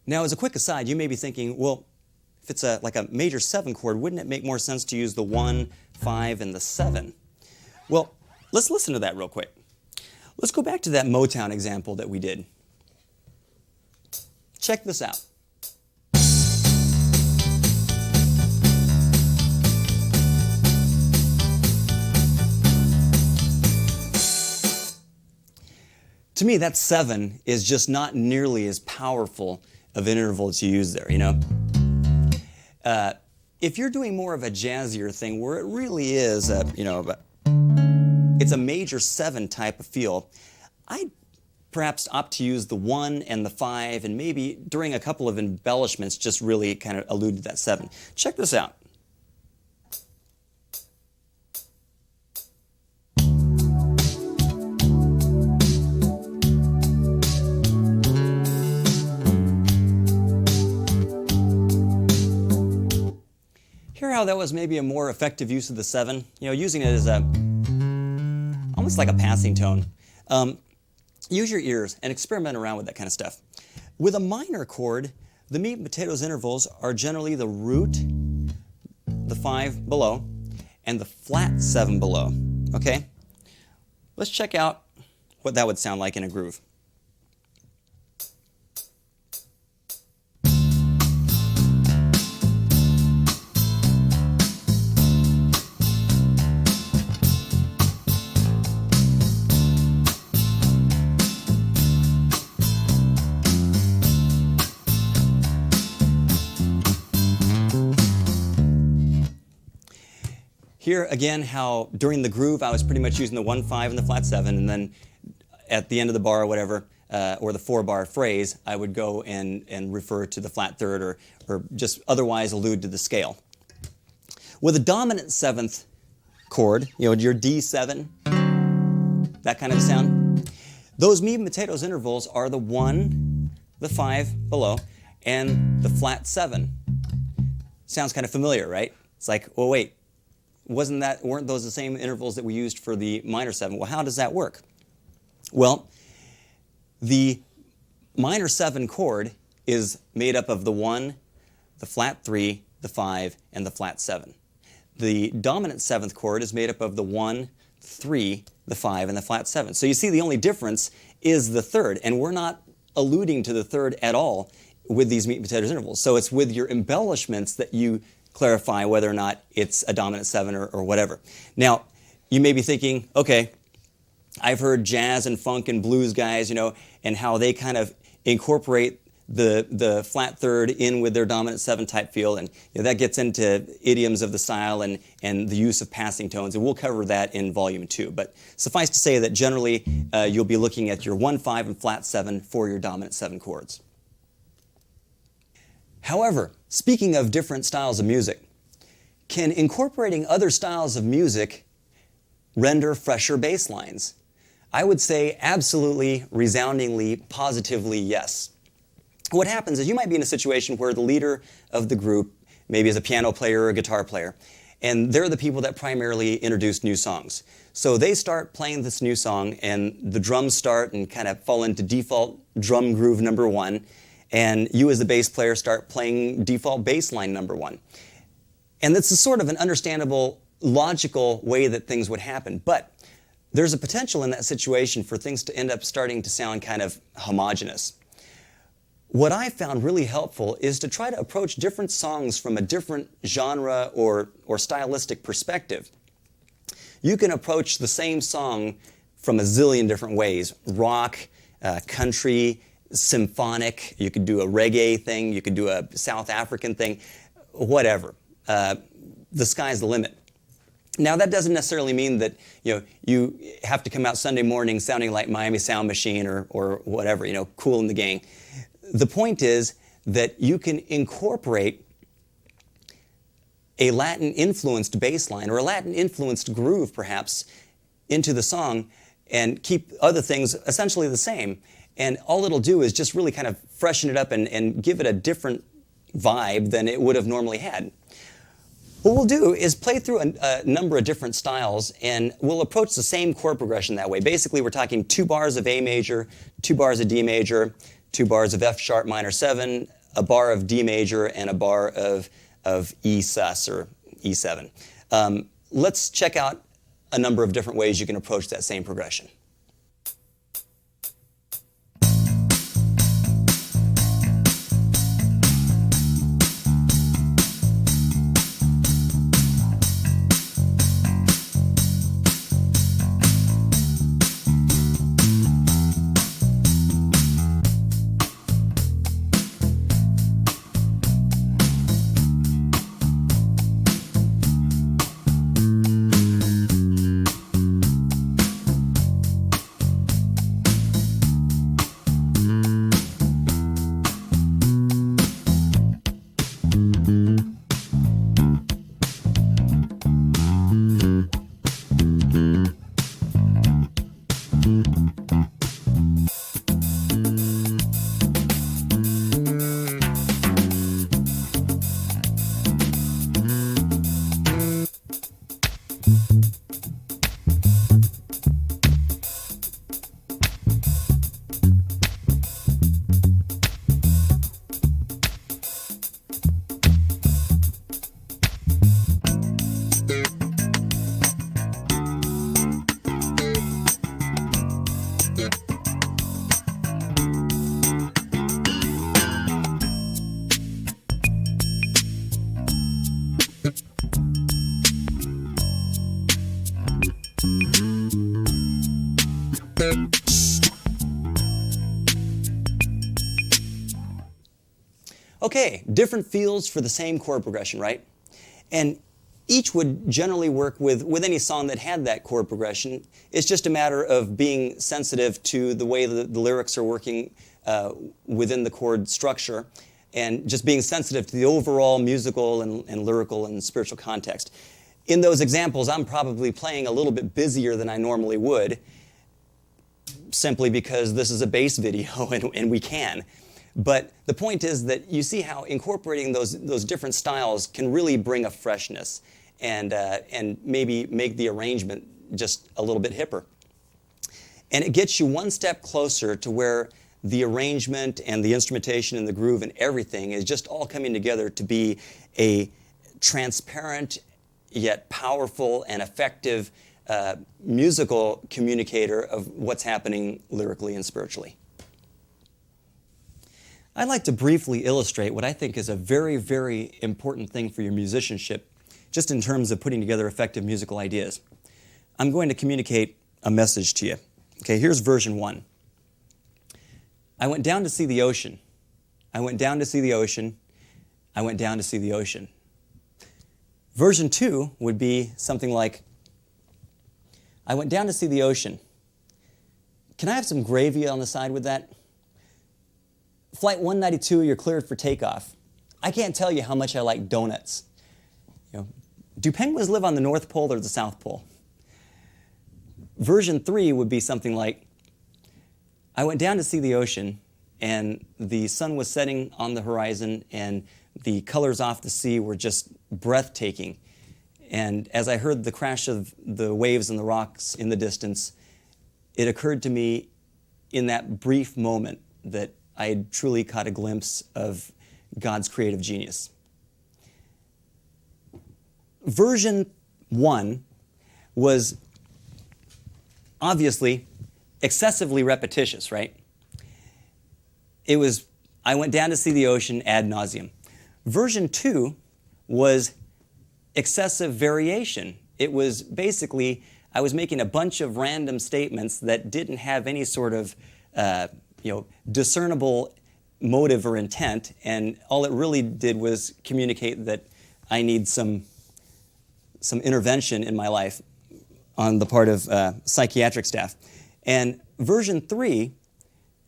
Now, as a quick aside, you may be thinking, well, if it's like a major 7 chord, wouldn't it make more sense to use the 1, 5, and the 7? Well, let's listen to that real quick. Let's go back to that Motown example that we did. Check this out. To me, that 7 is just not nearly as powerful of an interval to use there, you know? If you're doing more of a jazzier thing where it really is, it's a major 7 type of feel, I'd perhaps opt to use the 1 and the 5, and maybe during a couple of embellishments just really kind of allude to that 7. Check this out. Hear how that was maybe a more effective use of the 7? You know, using it as almost like a passing tone. Use your ears and experiment around with that kind of stuff. With a minor chord, the meat and potatoes intervals are generally the root, the 5 below, and the flat 7 below. Okay? Let's check out what that would sound like in a groove. Here again, how during the groove I was pretty much using the 1, 5 and the flat 7, and then at the end of the bar or whatever, or the 4-bar phrase, I would go and refer to the flat third or just otherwise allude to the scale. With a dominant 7th chord, you know, your D7, that kind of a sound, those meat and potatoes intervals are the 1, the 5 below, and the flat 7. Sounds kind of familiar, right? It's like, well, wait. Weren't those the same intervals that we used for the minor 7? Well, how does that work? Well, the minor 7 chord is made up of the 1, the flat 3, the 5, and the flat 7. The dominant 7th chord is made up of the 1, 3, the 5, and the flat 7. So you see the only difference is the third, and we're not alluding to the third at all with these meat and potatoes intervals. So it's with your embellishments that you clarify whether or not it's a dominant 7 or whatever. Now, you may be thinking, okay, I've heard jazz and funk and blues guys, you know, and how they kind of incorporate the flat third in with their dominant 7 type feel, and you know, that gets into idioms of the style and the use of passing tones, and we'll cover that in volume 2. But suffice to say that generally you'll be looking at your 1, 5, and flat 7 for your dominant 7 chords. However, speaking of different styles of music, can incorporating other styles of music render fresher bass lines? I would say absolutely, resoundingly, positively yes. What happens is you might be in a situation where the leader of the group maybe is a piano player or a guitar player, and they're the people that primarily introduce new songs. So they start playing this new song, and the drums start and kind of fall into default drum groove number 1, and you as the bass player start playing default bass line number 1. And that's a sort of an understandable, logical way that things would happen. But there's a potential in that situation for things to end up starting to sound kind of homogeneous. What I found really helpful is to try to approach different songs from a different genre or stylistic perspective. You can approach the same song from a zillion different ways. Rock, country, symphonic, you could do a reggae thing, you could do a South African thing, whatever. The sky's the limit. Now that doesn't necessarily mean that you have to come out Sunday morning sounding like Miami Sound Machine or whatever, Cool in the Gang. The point is that you can incorporate a Latin-influenced bass line or a Latin-influenced groove perhaps into the song and keep other things essentially the same. And all it'll do is just really kind of freshen it up and give it a different vibe than it would have normally had. What we'll do is play through a number of different styles, and we'll approach the same chord progression that way. Basically, we're talking 2 bars of A major, 2 bars of D major, 2 bars of F sharp minor 7, a bar of D major and a bar of E sus or E7. Let's check out a number of different ways you can approach that same progression. Okay, different feels for the same chord progression, right? And each would generally work with any song that had that chord progression. It's just a matter of being sensitive to the way the lyrics are working within the chord structure, and just being sensitive to the overall musical and lyrical and spiritual context. In those examples, I'm probably playing a little bit busier than I normally would, simply because this is a bass video and we can. But the point is that you see how incorporating those different styles can really bring a freshness and maybe make the arrangement just a little bit hipper. And it gets you one step closer to where the arrangement and the instrumentation and the groove and everything is just all coming together to be a transparent yet powerful and effective musical communicator of what's happening lyrically and spiritually. I'd like to briefly illustrate what I think is a very, very important thing for your musicianship, just in terms of putting together effective musical ideas. I'm going to communicate a message to you. Okay, here's version 1. I went down to see the ocean. I went down to see the ocean. I went down to see the ocean. Version 2 would be something like, I went down to see the ocean. Can I have some gravy on the side with that? Flight 192, you're cleared for takeoff. I can't tell you how much I like donuts. Do penguins live on the North Pole or the South Pole? Version 3 would be something like, I went down to see the ocean, and the sun was setting on the horizon, and the colors off the sea were just breathtaking. And as I heard the crash of the waves and the rocks in the distance, it occurred to me in that brief moment that I had truly caught a glimpse of God's creative genius. Version 1 was obviously excessively repetitious, right? It was, I went down to see the ocean ad nauseum. Version 2 was excessive variation. It was basically, I was making a bunch of random statements that didn't have any sort of discernible motive or intent, and all it really did was communicate that I need some intervention in my life on the part of psychiatric staff. And version 3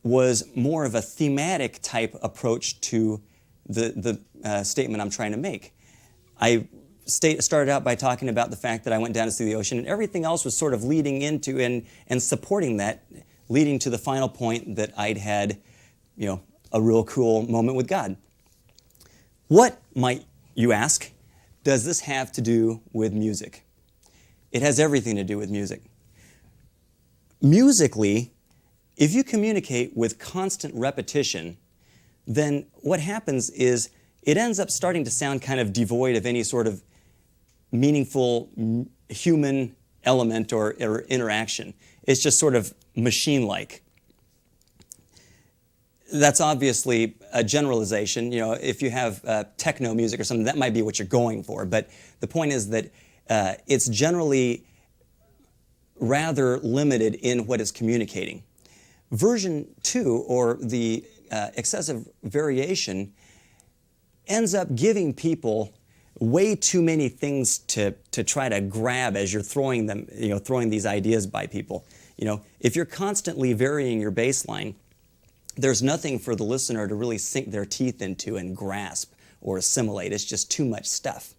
was more of a thematic type approach to the statement I'm trying to make. I started out by talking about the fact that I went down to see the ocean, and everything else was sort of leading into and supporting that, leading to the final point that I'd had, a real cool moment with God. What, might you ask, does this have to do with music? It has everything to do with music. Musically, if you communicate with constant repetition then what happens is it ends up starting to sound kind of devoid of any sort of meaningful human element or interaction. It's just sort of machine-like. That's obviously a generalization. You know, if you have techno music or something, that might be what you're going for. But the point is that it's generally rather limited in what it's communicating. Version 2, or the excessive variation, ends up giving people way too many things to try to grab as you're throwing them, throwing these ideas by people. You know, if you're constantly varying your bass line, there's nothing for the listener to really sink their teeth into and grasp or assimilate. It's just too much stuff.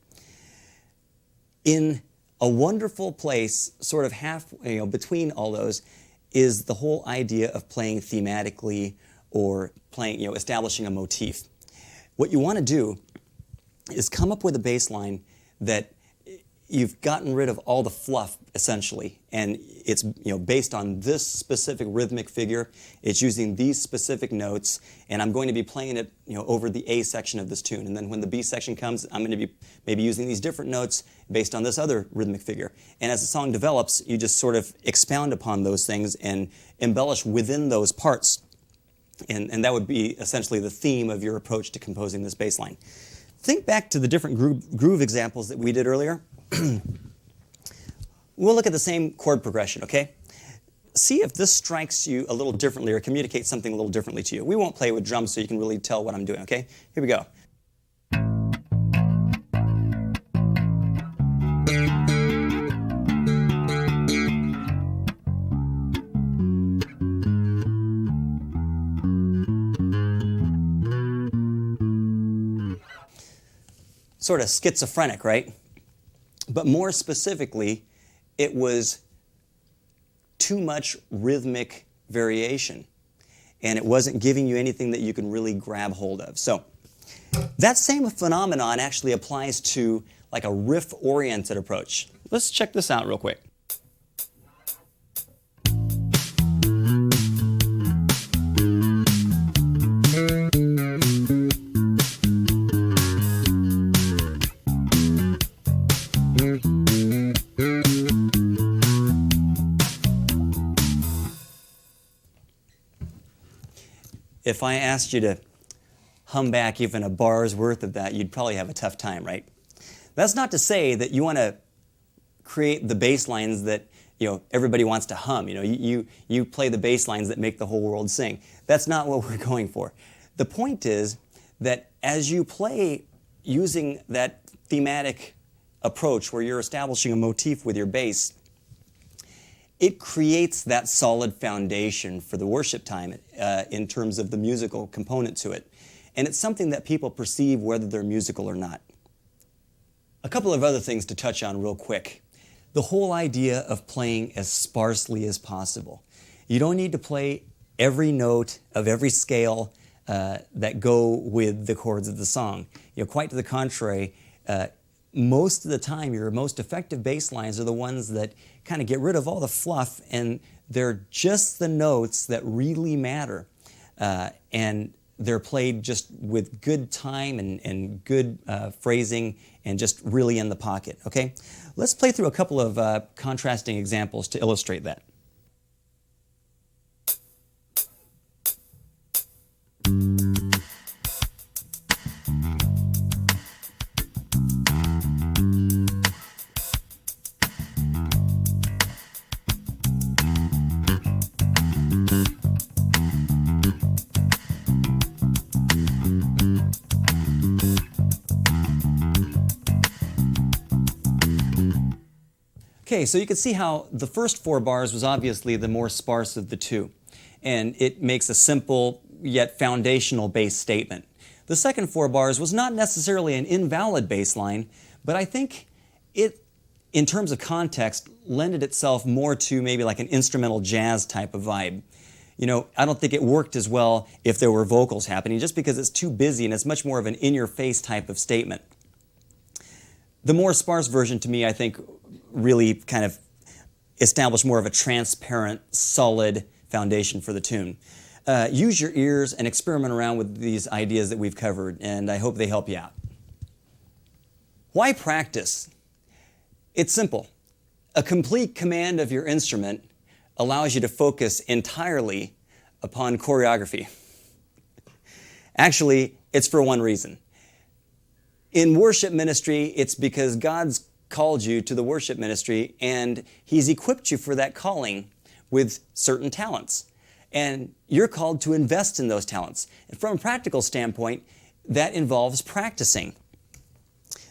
In a wonderful place, sort of between all those, is the whole idea of playing thematically or playing, establishing a motif. What you want to do is come up with a bass line that you've gotten rid of all the fluff, essentially, and it's based on this specific rhythmic figure. It's using these specific notes, and I'm going to be playing it over the A section of this tune. And then when the B section comes, I'm going to be maybe using these different notes based on this other rhythmic figure. And as the song develops, you just sort of expound upon those things and embellish within those parts. And that would be essentially the theme of your approach to composing this bass line. Think back to the different groove examples that we did earlier. We'll look at the same chord progression, okay? See if this strikes you a little differently or communicates something a little differently to you. We won't play with drums so you can really tell what I'm doing, okay? Here we go. Sort of schizophrenic, right? But more specifically, it was too much rhythmic variation, and it wasn't giving you anything that you can really grab hold of. So that same phenomenon actually applies to like a riff-oriented approach. Let's check this out real quick. If I asked you to hum back even a bar's worth of that, you'd probably have a tough time, right? That's not to say that you want to create the bass lines that everybody wants to hum. You play the bass lines that make the whole world sing. That's not what we're going for. The point is that as you play using that thematic approach where you're establishing a motif with your bass, it creates that solid foundation for the worship time in terms of the musical component to it. And it's something that people perceive whether they're musical or not. A couple of other things to touch on real quick. The whole idea of playing as sparsely as possible. You don't need to play every note of every scale that go with the chords of the song. Quite to the contrary, most of the time your most effective bass lines are the ones that kind of get rid of all the fluff, and they're just the notes that really matter. And they're played just with good time and good phrasing and just really in the pocket, okay? Let's play through a couple of contrasting examples to illustrate that. Okay, so you can see how the first 4 bars was obviously the more sparse of the two, and it makes a simple yet foundational bass statement. The second 4 bars was not necessarily an invalid bass line, but I think it, in terms of context, lended itself more to maybe like an instrumental jazz type of vibe. I don't think it worked as well if there were vocals happening, just because it's too busy and it's much more of an in-your-face type of statement. The more sparse version, to me, I think, really kind of established more of a transparent, solid foundation for the tune. use your ears and experiment around with these ideas that we've covered, and I hope they help you out. Why practice? It's simple. A complete command of your instrument allows you to focus entirely upon choreography. Actually, it's for one reason. In worship ministry, it's because God's called you to the worship ministry and He's equipped you for that calling with certain talents. And you're called to invest in those talents. And from a practical standpoint, that involves practicing.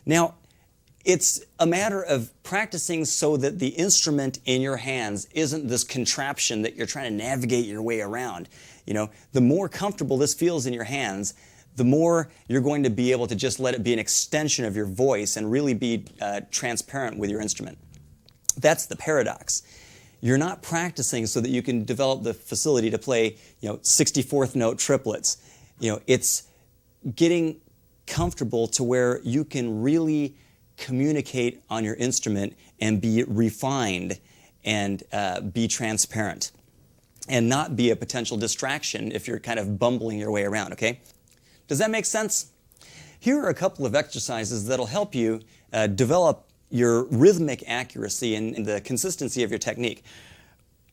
Now, it's a matter of practicing so that the instrument in your hands isn't this contraption that you're trying to navigate your way around. You know, the more comfortable this feels in your hands, the more you're going to be able to just let it be an extension of your voice and really be transparent with your instrument. That's the paradox. You're not practicing so that you can develop the facility to play, 64th note triplets. It's getting comfortable to where you can really communicate on your instrument and be refined and be transparent and not be a potential distraction if you're kind of bumbling your way around, okay? Does that make sense? Here are a couple of exercises that'll help you develop your rhythmic accuracy and the consistency of your technique.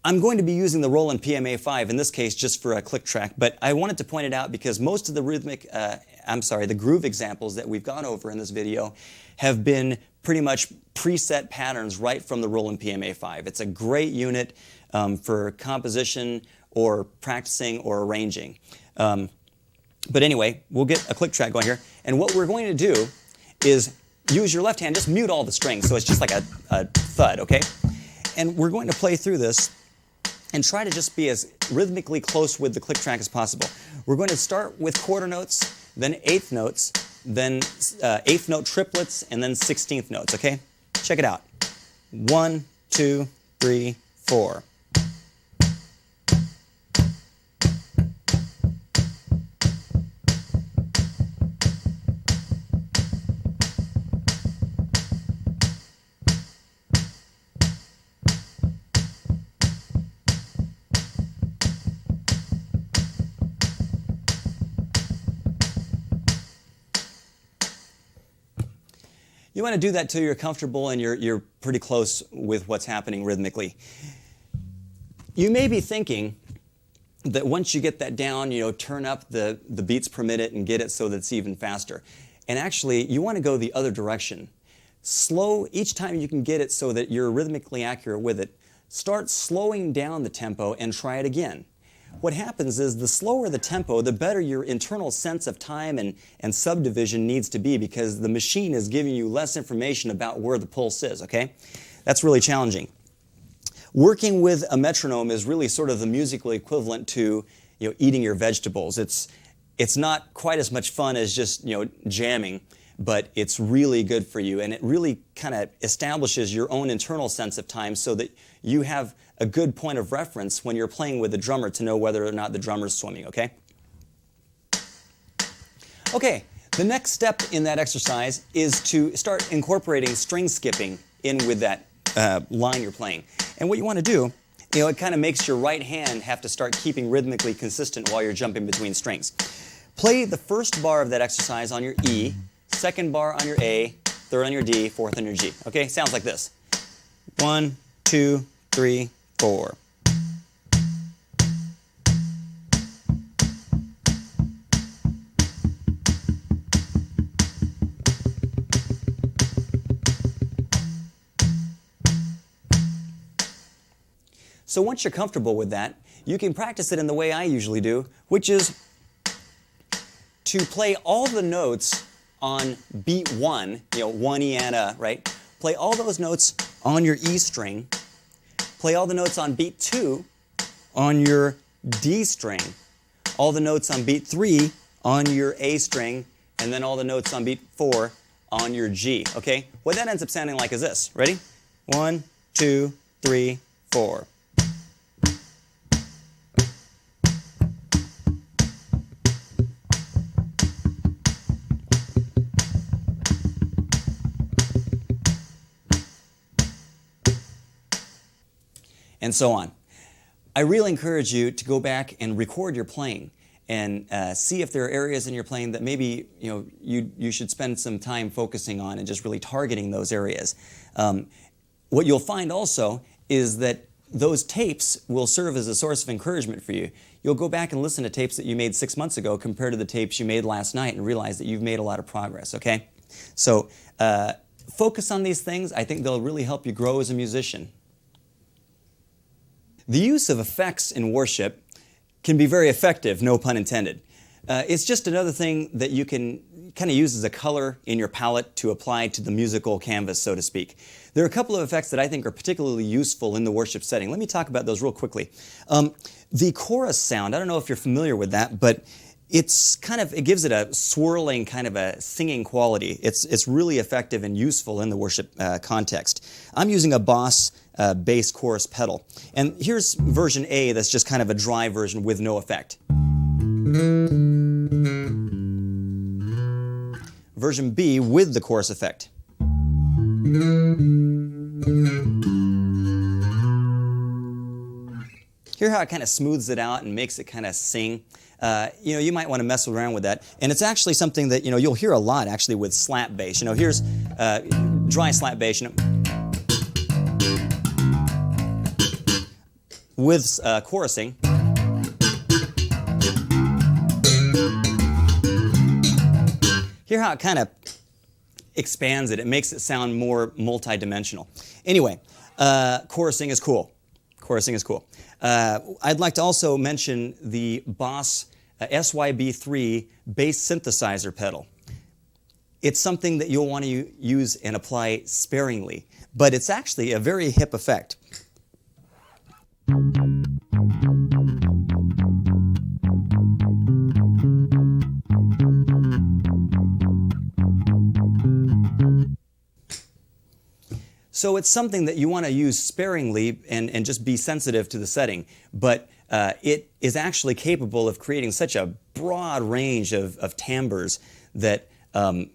I'm going to be using the Roland PMA-5 in this case just for a click track, but I wanted to point it out because most of the the groove examples that we've gone over in this video have been pretty much preset patterns right from the Roland PMA-5. It's a great unit for composition or practicing or arranging. But anyway, we'll get a click track going here. And what we're going to do is use your left hand, just mute all the strings so it's just like a thud, okay? And we're going to play through this and try to just be as rhythmically close with the click track as possible. We're going to start with quarter notes, then eighth notes, then eighth note triplets, and then 16th notes, okay? Check it out. 1, 2, 3, 4. You want to do that till you're comfortable and you're pretty close with what's happening rhythmically. You may be thinking that once you get that down, turn up the beats per minute and get it so that it's even faster. And actually, you want to go the other direction. Slow each time you can get it so that you're rhythmically accurate with it. Start slowing down the tempo and try it again. What happens is the slower the tempo, the better your internal sense of time and subdivision needs to be because the machine is giving you less information about where the pulse is, okay? That's really challenging. Working with a metronome is really sort of the musical equivalent to eating your vegetables. It's not quite as much fun as just jamming, but it's really good for you and it really kind of establishes your own internal sense of time so that you have a good point of reference when you're playing with the drummer to know whether or not the drummer's swimming, okay? Okay, the next step in that exercise is to start incorporating string skipping in with that line you're playing. And what you want to do, it kind of makes your right hand have to start keeping rhythmically consistent while you're jumping between strings. Play the first bar of that exercise on your E, second bar on your A, third on your D, fourth on your G. Okay, sounds like this. 1, 2, 3, 4. So once you're comfortable with that, you can practice it in the way I usually do, which is to play all the notes on beat 1, 1 E and A, right? Play all those notes on your E string. Play all the notes on beat 2 on your D string. All the notes on beat 3 on your A string. And then all the notes on beat 4 on your G, okay? What that ends up sounding like is this. Ready? 1, 2, 3, 4. And so on. I really encourage you to go back and record your playing and see if there are areas in your playing that maybe you should spend some time focusing on and just really targeting those areas. What you'll find also is that those tapes will serve as a source of encouragement for you. You'll go back and listen to tapes that you made 6 months ago compared to the tapes you made last night and realize that you've made a lot of progress, okay? So focus on these things. I think they'll really help you grow as a musician. The use of effects in worship can be very effective, no pun intended. It's just another thing that you can kind of use as a color in your palette to apply to the musical canvas, so to speak. There are a couple of effects that I think are particularly useful in the worship setting. Let me talk about those real quickly. The chorus sound, I don't know if you're familiar with that, but it gives it a swirling kind of a singing quality. It's really effective and useful in the worship context. I'm using a Boss bass chorus pedal. And here's version A that's just kind of a dry version with no effect. Version B with the chorus effect. Hear how it kind of smooths it out and makes it kind of sing? You might want to mess around with that. And it's actually something that you'll hear a lot actually with slap bass. Here's dry slap bass. With chorusing. Hear how it kind of expands it. It makes it sound more multi-dimensional. Anyway, chorusing is cool. Chorusing is cool. I'd like to also mention the Boss SYB3 bass synthesizer pedal. It's something that you'll want to use and apply sparingly, but it's actually a very hip effect. So it's something that you want to use sparingly and just be sensitive to the setting, but it is actually capable of creating such a broad range of timbres that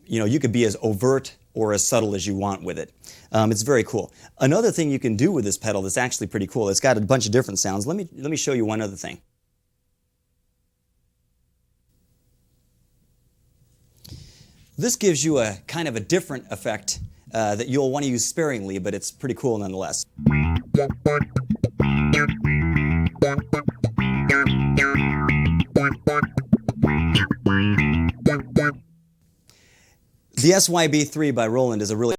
you could be as overt or as subtle as you want with it. It's very cool. Another thing you can do with this pedal that's actually pretty cool, it's got a bunch of different sounds. Let me show you one other thing. This gives you a kind of a different effect that you'll want to use sparingly, but it's pretty cool nonetheless. The SYB3 by Roland is a really